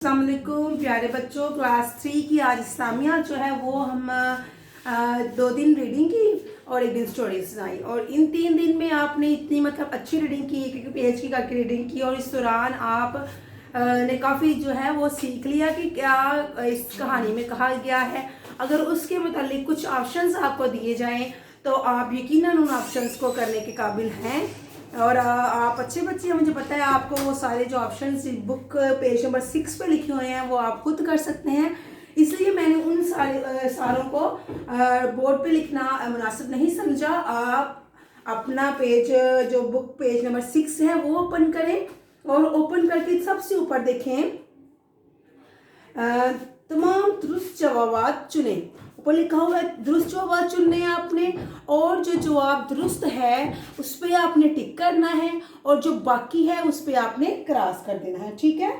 अस्सलाम वालेकुम प्यारे बच्चों। क्लास 3 की आज इस्लामिया जो है वो हम 2 दिन रीडिंग की और 1 दिन स्टोरी सुनाई। और इन 3 दिन में आपने इतनी अच्छी रीडिंग की, एक पेज की करके रीडिंग की, और इस दौरान आप ने काफ़ी जो है वो सीख लिया कि क्या इस कहानी में कहा गया है। अगर उसके मुतालिक कुछ ऑप्शंस आपको दिए जाएं तो आप यकीनन उन ऑप्शंस को करने के काबिल हैं। और आप अच्छे बच्चे हैं, मुझे पता है आपको वो सारे जो ऑप्शंस बुक पेज नंबर 6 पे लिखे हुए हैं वो आप खुद कर सकते हैं। इसलिए मैंने उन सारों को बोर्ड पे लिखना मुनासिब नहीं समझा। आप अपना पेज जो बुक पेज नंबर 6 है वो ओपन करें और ओपन करके सबसे ऊपर देखें तमाम दुरुस्त जवाब चुने। ऊपर लिखा हुआ है दुरुस्त जवाब चुनने हैं आपने, और जो जवाब दुरुस्त है उस पर आपने टिक करना है और जो बाकी है उस पर आपने क्रॉस कर देना है। ठीक है।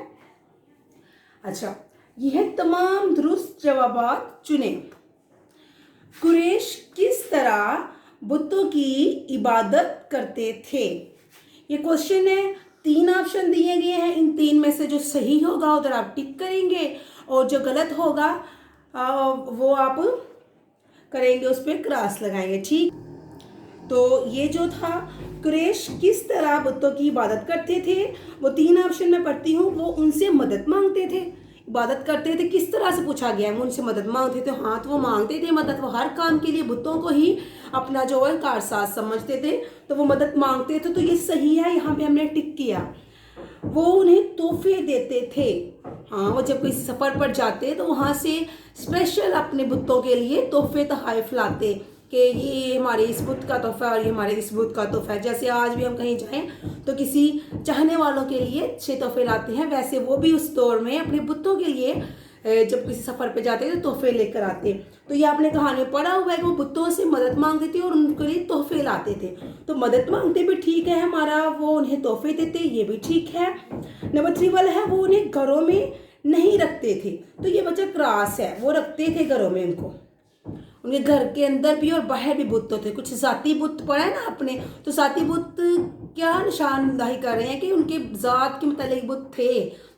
अच्छा, यह तमाम दुरुस्त जवाब चुने। कुरैश किस तरह बुतों की इबादत करते थे? ये क्वेश्चन है। 3 ऑप्शन दिए गए हैं, इन 3 में से जो सही होगा उधर आप टिक करेंगे और जो गलत होगा वो आप करेंगे, उस पर क्रॉस लगाएंगे। ठीक। तो ये जो था कुरैश किस तरह बुतों की इबादत करते थे, वो 3 ऑप्शन में पढ़ती हूँ। वो उनसे मदद मांगते थे, इबादत करते थे। किस तरह से पूछा गया है, वो उनसे मदद मांगते थे। हाँ, तो वो मांगते थे मदद, वो हर काम के लिए बुतों को ही अपना जो है कारसाज समझते थे, तो वो मदद मांगते थे। तो ये सही है, यहाँ पे हमने टिक किया। वो उन्हें तोहफे देते थे। हाँ, वो जब किसी सफ़र पर जाते तो वहाँ से स्पेशल अपने बुतों के लिए तोहफे तोहफ़ लाते कि ये हमारे इस बुत का तोहफा और ये हमारे इस बुत का तोहफा है। जैसे आज भी हम कहीं जाएं तो किसी चाहने वालों के लिए अच्छे तोहफे लाते हैं, वैसे वो भी उस दौर में अपने बुतों के लिए जब किसी सफ़र पे जाते तो तोहफे लेकर आते। तो ये आपने कहानी में पढ़ा हुआ है कि वो बुतों से मदद मांगते थे और उनके लिए तोहफे लाते थे। तो मदद मांगते भी ठीक है हमारा, वो उन्हें तोहफे देते, ये भी ठीक है। नंबर 3 वाला है वो उन्हें घरों में नहीं रखते थे। तो ये बच्चा क्रॉस है, वो रखते थे घरों में उनको। उनके घर के अंदर भी और बाहर भी बुत थे। कुछ ज़ाती बुत पढ़ा है ना आपने, तो ज़ाती बुत क्या निशानदाही कर रहे हैं कि उनके ज़ात के मुतालिक बुत थे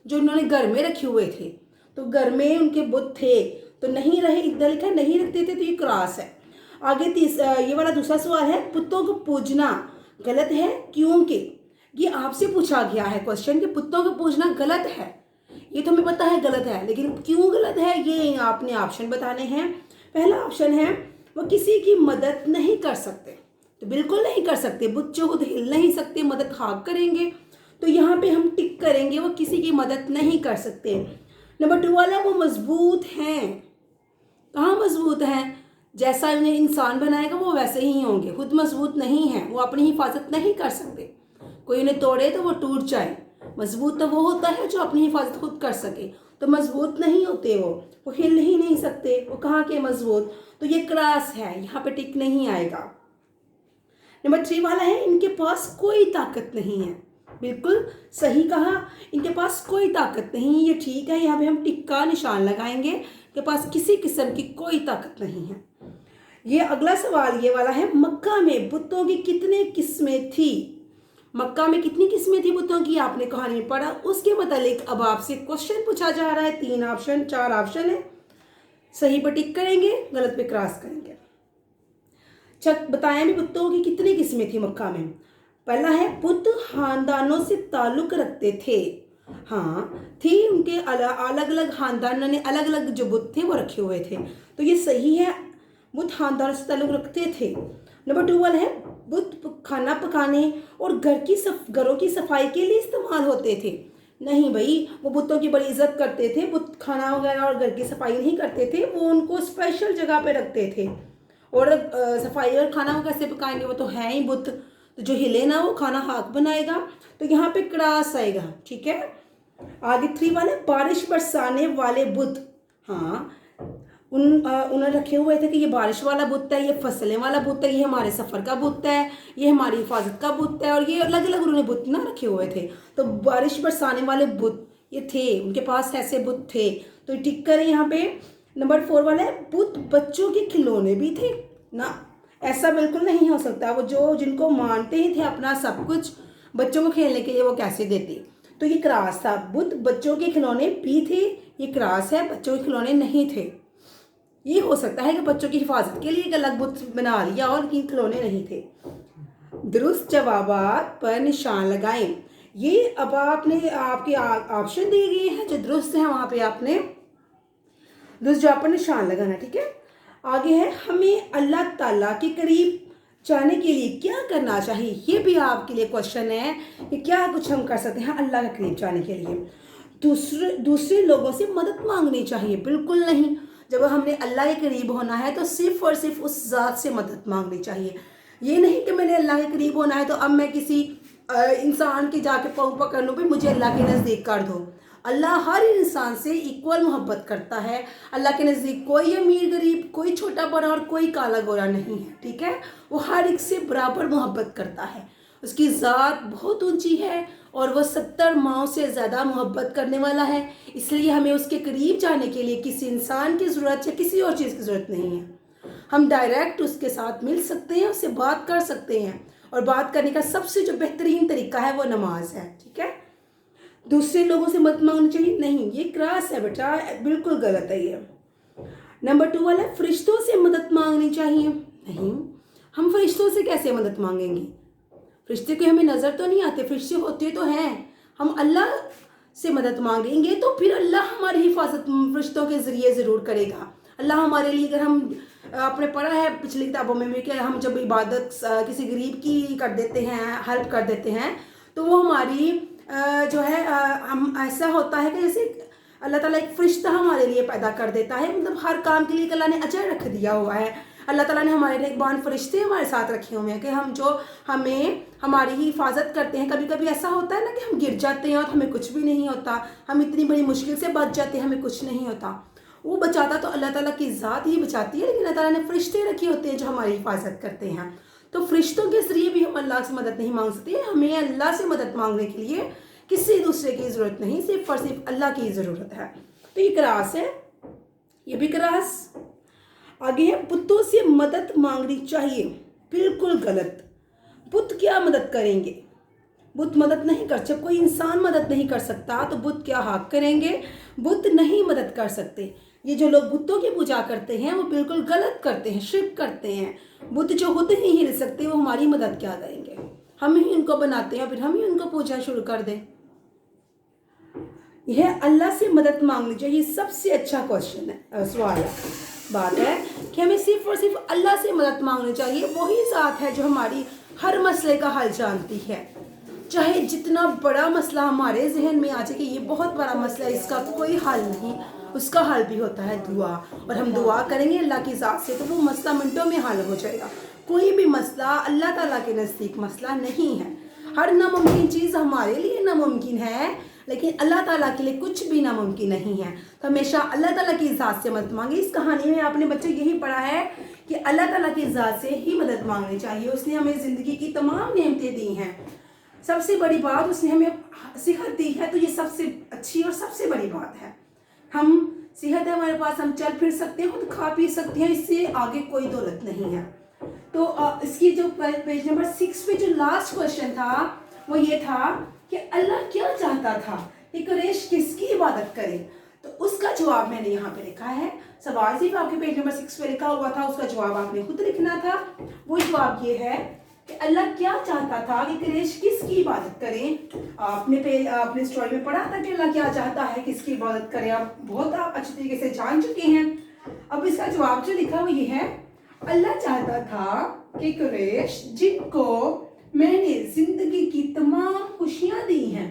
जो उन्होंने घर में रखे हुए थे। तो घर में उनके बुत थे, तो नहीं रहे, इधर लिखा नहीं रखते थे, तो ये क्रॉस है। आगे ये वाला दूसरा सवाल है बुतों को पूजना गलत है क्योंकि? ये आपसे पूछा गया है क्वेश्चन कि बुतों को पूजना गलत है। ये तो हमें पता है गलत है, लेकिन क्यों गलत है ये आपने ऑप्शन बताने हैं। पहला ऑप्शन है वो किसी की मदद नहीं कर सकते, तो बिल्कुल नहीं कर सकते, बुच्चों को हिल नहीं सकते, मदद हाँ करेंगे, तो यहाँ पे हम टिक करेंगे वो किसी की मदद नहीं कर सकते। नंबर 2 वाला वो मजबूत हैं। कहाँ मजबूत हैं? जैसा उन्हें इंसान बनाएगा वो वैसे ही होंगे, खुद मजबूत नहीं है, वो अपनी हिफाजत नहीं कर सकते। कोई उन्हें तोड़े तो वो टूट जाए। मजबूत तो वो होता है जो अपनी हिफाजत खुद कर सके, तो मजबूत नहीं होते वो हिल ही नहीं सकते, वो कहाँ के मजबूत। तो ये क्रॉस है, यहाँ पे टिक नहीं आएगा। नंबर 3 वाला है इनके पास कोई ताकत नहीं है। बिल्कुल सही कहा, इनके पास कोई ताकत नहीं, ये ठीक है, यहाँ पे हम टिक का निशान लगाएंगे। इनके पास किसी किस्म की कोई ताकत नहीं है। ये अगला सवाल ये वाला है मक्का में बुतों की कितने किस्में थी? मक्का में कितनी किस्में थी बुतों की, आपने कहानी में पढ़ा, उसके मुतालिक अब आपसे क्वेश्चन पूछा जा रहा है। 3 ऑप्शन 4 ऑप्शन है, सही पर टिक करेंगे, गलत पे क्रॉस करेंगे। चक बताएं भी बुतों की कितनी किस्में थी मक्का में। पहला है बुत खानदानों से ताल्लुक रखते थे। हाँ थी, उनके अलग अलग खानदानों ने अलग अलग जो बुत थे वो रखे हुए थे, तो ये सही है, बुत खानदानों से ताल्लुक रखते थे। नंबर 2 वाला है बुत खाना पकाने और घरों की सफाई के लिए इस्तेमाल होते थे। नहीं भाई, वो बुतों की बड़ी इज्जत करते थे, बुत खाना वगैरह और घर की सफाई नहीं करते थे, वो उनको स्पेशल जगह पे रखते थे। और सफाई और खाना वो कैसे पकाएंगे, वो तो है ही बुत, तो जो हिले ना वो खाना हाथ बनाएगा, तो यहाँ पे क्रॉस आएगा। ठीक है। आगे 3 वाले बारिश बरसाने वाले बुत। हाँ, उन्होंने रखे हुए थे कि ये बारिश वाला बुत है, ये फसलें वाला बुत है, ये हमारे सफ़र का बुत है, ये हमारी हिफाजत का बुत है, और ये अलग अलग उन्होंने बुत ना रखे हुए थे। तो बारिश बरसाने वाले बुत ये थे, उनके पास ऐसे बुत थे, तो टिक करें यहाँ पे। नंबर 4 वाला है बुत बच्चों के खिलौने भी थे ना, ऐसा बिल्कुल नहीं हो सकता। वो जिनको मानते ही थे अपना सब कुछ बच्चों को खेलने के लिए, वो कैसे देते? तो ये क्रॉस था। बुद्ध बच्चों के खिलौने भी थे, ये क्रॉस है, बच्चों के खिलौने नहीं थे। ये हो सकता है कि बच्चों की हिफाजत के लिए एक अलग बुद्ध बना लिया और इनके खिलौने नहीं थे। दुरुस्त जवाबात पर निशान लगाएं। ये अब आपने आपके ऑप्शन दिए गए हैं, जो दुरुस्त है वहां पे आपने दुरुस्त जवाब पर निशान लगाना, ठीक है। आगे है, हमें अल्लाह ताला के करीब जाने के लिए क्या करना चाहिए। ये भी आपके लिए क्वेश्चन है कि क्या कुछ हम कर सकते हैं अल्लाह के करीब जाने के लिए। दूसरे लोगों से मदद मांगनी चाहिए, बिल्कुल नहीं। जब हमने अल्लाह के करीब होना है तो सिर्फ और सिर्फ उस ज़ात से मदद मांगनी चाहिए। ये नहीं कि मैंने अल्लाह के करीब होना है तो अब मैं किसी इंसान के जाके पाँव पकड़ लूँ, भाई मुझे अल्लाह के नज़दीक कर दो। अल्लाह हर इंसान से इक्वल मोहब्बत करता है। अल्लाह के नज़दीक कोई अमीर गरीब, कोई छोटा बड़ा और कोई काला गोरा नहीं है, ठीक है। वो हर एक से बराबर मोहब्बत करता है। उसकी ज़ात बहुत ऊंची है और वह 70 माओं से ज़्यादा मोहब्बत करने वाला है। इसलिए हमें उसके करीब जाने के लिए किसी इंसान की ज़रूरत या किसी और चीज़ की ज़रूरत नहीं है। हम डायरेक्ट उसके साथ मिल सकते हैं, उससे बात कर सकते हैं, और बात करने का सबसे जो बेहतरीन तरीका है वो नमाज है, ठीक है। दूसरे लोगों से मदद मांगनी चाहिए, नहीं, ये क्रॉस है बेटा, बिल्कुल गलत है ये। नंबर 2 वाला, फरिश्तों से मदद मांगनी चाहिए, नहीं। हम फरिश्तों से कैसे मदद मांगेंगे? फरिश्ते कोई हमें नज़र तो नहीं आते, फरिश्ते होते तो हैं। हम अल्लाह से मदद मांगेंगे तो फिर अल्लाह हमारी हिफाजत फरिश्तों के ज़रिए ज़रूर करेगा। अल्लाह हमारे लिए, अगर हम आपने पढ़ा है पिछली किताबों में भी कि हम जब इबादत किसी गरीब की कर देते हैं, हेल्प कर देते हैं, तो वो हमारी जो है हम ऐसा होता है कि जैसे अल्लाह ताला एक फरिश्ता हमारे लिए पैदा कर देता है। मतलब हर काम के लिए अल्लाह ने अजर रख दिया हुआ है। अल्लाह ताला ने हमारे निगहबान फरिश्ते हमारे साथ रखे हुए हैं कि हम जो हमें हमारी ही हिफाजत करते हैं। कभी कभी ऐसा होता है ना कि हम गिर जाते हैं और हमें कुछ भी नहीं होता, हम इतनी बड़ी मुश्किल से बच जाते हैं, हमें कुछ नहीं होता। वो बचाता तो अल्लाह ताला की ज़ात ही बचाती है, लेकिन अल्लाह ताला ने फरिश्ते रखे होते हैं जो हमारी हिफाजत करते हैं। तो फरिश्तों के जरिए भी हम अल्लाह से मदद नहीं मांग सकते। हमें अल्लाह से मदद मांगने के लिए किसी दूसरे की ज़रूरत नहीं, सिर्फ और सिर्फ अल्लाह की ज़रूरत है। तो ये क्रॉस है, ये भी क्रॉस। आगे है, बुतों से मदद मांगनी चाहिए, बिल्कुल गलत। बुत क्या मदद करेंगे? बुत मदद नहीं कर, जब कोई इंसान मदद नहीं कर सकता तो बुत क्या हाथ करेंगे? बुत नहीं मदद कर सकते। ये जो लोग बुतों की पूजा करते हैं वो बिल्कुल गलत करते हैं, शिर्क करते हैं। बुत जो खुद ही हिल सकते वो हमारी मदद क्या करेंगे? हम ही उनको बनाते हैं, फिर हम ही उनको पूजा शुरू कर दें। यह अल्लाह से मदद मांगनी चाहिए, सबसे अच्छा क्वेश्चन है, सवाल है। बात है कि हमें सिर्फ और सिर्फ अल्लाह से मदद मांगनी चाहिए। वही ज़ात है जो हमारी हर मसले का हल जानती है। चाहे जितना बड़ा मसला हमारे जहन में आ जाए कि ये बहुत बड़ा मसला है, इसका कोई हल नहीं, उसका हल भी होता है दुआ। और हम दुआ करेंगे अल्लाह की ज़ात से तो वो मसला मिनटों में हल हो जाएगा। कोई भी मसला अल्लाह ताला के नज़दीक मसला नहीं है। हर नामुमकिन चीज़ हमारे लिए नामुमकिन है, लेकिन अल्लाह ताला के लिए कुछ भी नामुमकिन नहीं है। तो हमेशा अल्लाह ताला की ज़ात से मदद मांगे। इस कहानी में आपने बच्चे यही पढ़ा है कि अल्लाह ताला की ज़ात से ही मदद मांगनी चाहिए। उसने हमें ज़िंदगी की तमाम नेमतें दी हैं। सबसे बड़ी बात उसने हमें सेहत दी है, तो ये सबसे अच्छी और सबसे बड़ी बात है। हम सेहत है हमारे पास, हम चल फिर सकते हैं, खुद खा पी सकते हैं, इससे आगे कोई दौलत नहीं है। तो इसकी जो पेज नंबर 6 पे जो लास्ट क्वेश्चन था वो ये था कि अल्लाह क्या चाहता था कि कुरैश किसकी इबादत करे। तो उसका जवाब मैंने यहाँ पे लिखा है। सवाल सिर्फ आपके पेज नंबर 6 पे लिखा हुआ था, उसका जवाब आपने खुद लिखना था। वो जवाब ये है कि अल्लाह क्या चाहता था कि कुरैश किसकी इबादत करें। आपने स्टोरी में पढ़ा था कि अल्लाह क्या चाहता है किसकी इबादत करें, आप बहुत अच्छी तरीके से जान चुके हैं। अब इसका जवाब जो लिखा वो ये है, अल्लाह चाहता था कि कुरैश जिनको मैंने जिंदगी की तमाम खुशियां दी हैं,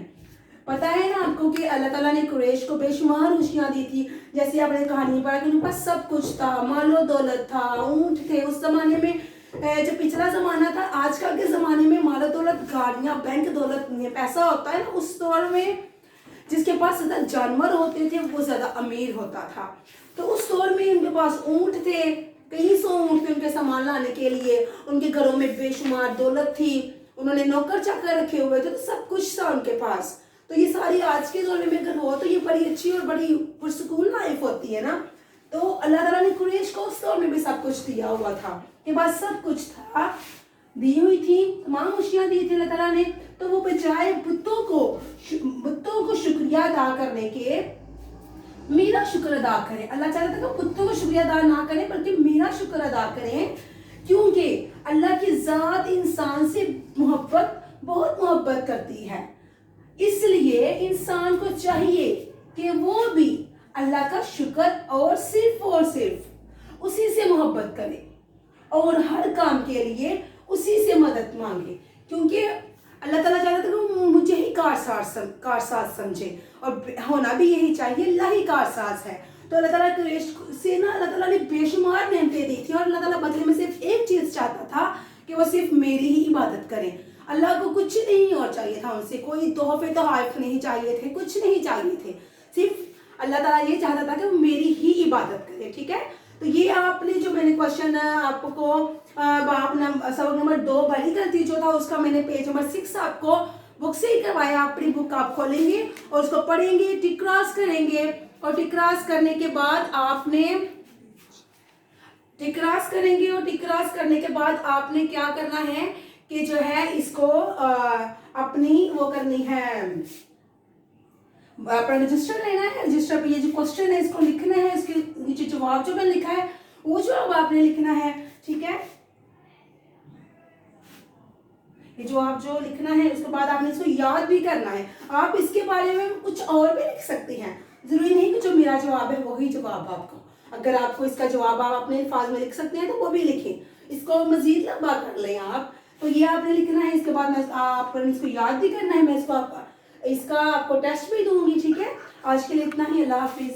पता है ना आपको कि अल्लाह ताला ने कुरैश को बेशुमार खुशियां दी थी। जैसे आपने कहानी में पढ़ा कि उनके पास सब कुछ था, मालो दौलत था, ऊंट थे। उस जमाने में जो पिछला जमाना था, आजकल के जमाने में मालो दौलत, गाड़ियां, बैंक दौलत, पैसा होता है ना, उस दौर में जिसके पास ज्यादा जानवर होते थे वो ज्यादा अमीर होता था। तो उस दौर में उनके पास ऊंट थे, कई सौ ऊंट थे उनके सामान लाने के लिए। उनके घरों में बेशुमार दौलत थी, उन्होंने नौकर चाकर रखे हुए थे, तो सब कुछ था उनके पास। तो ये सारी आज के दौर में अगर हो तो ये बड़ी अच्छी और बड़ी पुरसुकून लाइफ होती है ना। तो अल्लाह ताला ने कुरैश को उस दौर में भी सब कुछ दिया हुआ था, के पास सब कुछ था। दी हुई थी, तमाम खुशियां दी थी अल्लाह ताला ने, तो वो बजाय बुतों को शुक्रिया अदा करने के मेरा शुक्र अदा करें। अल्लाह चाहता था कि बुतों को शुक्रिया अदा ना करें बल्कि मेरा शुक्र अदा करें, क्योंकि अल्लाह की जात इंसान से बहुत मोहब्बत करती है। इसलिए इंसान को चाहिए कि वो भी अल्लाह का शुक्र और सिर्फ उसी से मोहब्बत करे और हर काम के लिए उसी से मदद मांगे, क्योंकि अल्लाह ताला चाहता था कि मुझे ही कारसाज समझे और होना भी यही चाहिए, अल्लाह ही कारसाज है। तो अल्लाह ताला से ना अल्लाह ताला ने बेशुमार नेमतें दी थी और अल्लाह ताला बदले में सिर्फ एक चीज चाहता था कि वो सिर्फ मेरी ही इबादत करें। अल्लाह को कुछ नहीं और चाहिए था, उनसे कोई तोहफे तोहफ नहीं चाहिए थे, कुछ नहीं चाहिए थे, सिर्फ अल्लाह ताला ये चाहता था कि वो मेरी ही इबादत करे। ठीक है, तो ये आपने जो मैंने क्वेश्चन आपको सबक नंबर 2 बड़ी गलती जो था उसका मैंने पेज नंबर 6 आपको बुक से ही करवाया। अपनी बुक आप खोलेंगे और उसको पढ़ेंगे, टिक क्रॉस करेंगे और टिक क्रॉस करने के बाद आपने टिक क्रॉस करेंगे और टिक क्रॉस करने के बाद आपने क्या करना है कि जो है इसको अपनी वो करनी है, अपना रजिस्टर लेना है। रजिस्टर पे ये जो क्वेश्चन है इसको लिखना है, इसके नीचे जवाब जो मैंने लिखा है वो जवाब आपने लिखना है। ठीक है, ये जवाब जो लिखना है उसके बाद आपने इसको याद भी करना है। आप इसके बारे में कुछ और भी लिख सकते हैं, जरूरी नहीं कि जो मेरा जवाब है वही जवाब आपका। अगर आपको इसका जवाब आप अपने अल्फाज में लिख सकते हैं तो वो भी लिखें, इसको मजीद लंबा कर लें आप। तो ये आपने लिखना है, इसके बाद मैं आपने इसको याद भी करना है। मैं इसका आपको टेस्ट भी दूंगी। ठीक है, आज के लिए इतना ही, अल्लाह हाफिज।